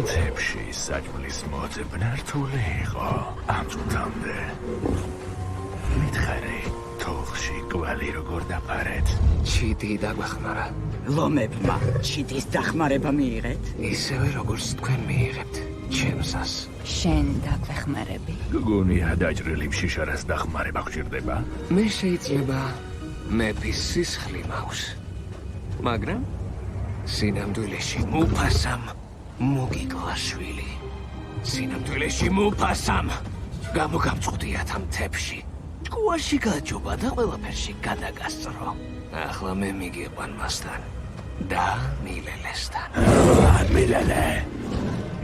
მთებში საჭმლის მოძებნა რთული იყო ამ წუთამდე. მითხარი, თოხში კვალი როგორ დაფარეთ? ჩიტი დაგვეხმარა. ლომებმა ჩიტის დახმარება მიიღეთ? ისევე როგორც თქვენ მიიღებთ ჩემსას. შენ დაგვეხმარები. გგონია დაჭრილი შიშარას დახმარება გჭირდება? მე შეიძლება მეფის სისხლი მაქვს. მაგრამ სინამდვილეში მუფასამ მოგიკლა შვილი. სინამდვილეში მუფასამ გამოგამწყვდიათ ამ მთებში. ჭკუაში გაჯობა და ყველაფერში გადაგასწრო. ახლა მე მიგიყვან მასთან და მილელესთან.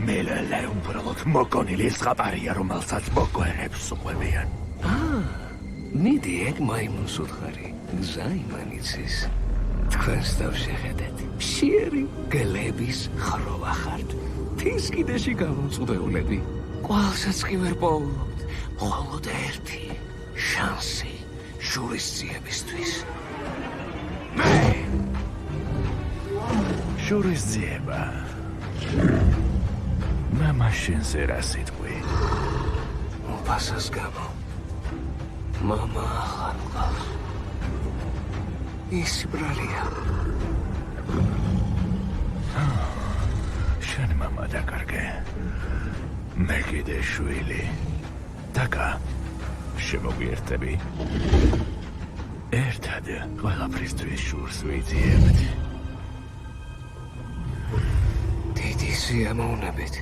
მილელე უბრალოდ მოკონილი ზღაპარია, რომელსაც მოგვერებს უყვებიან. მიდი ეგ მაიმუნს უთხარი. გზა იმანიცის. თქვენს დავშეხედეთ. მშიერი გლების ხროვა ხართ. თის კიდეში გამომწვდეულები. კვალსაც კი ვერ პოულობთ. მხოლოდ ერთი შანსი შურისძიებისთვის. შურისძიება. მამა შენზე რა სიტყვი? მუფასას გამო. მამა აღარ მყავს. ის ბრალია. შენ მამა დაკარგე. მე კიდე შვილი. დაკა, შემოგვიერთები. ერთად ყველაფრისთვის შურს ვიძიებთ. დიდი სიამოვნებით.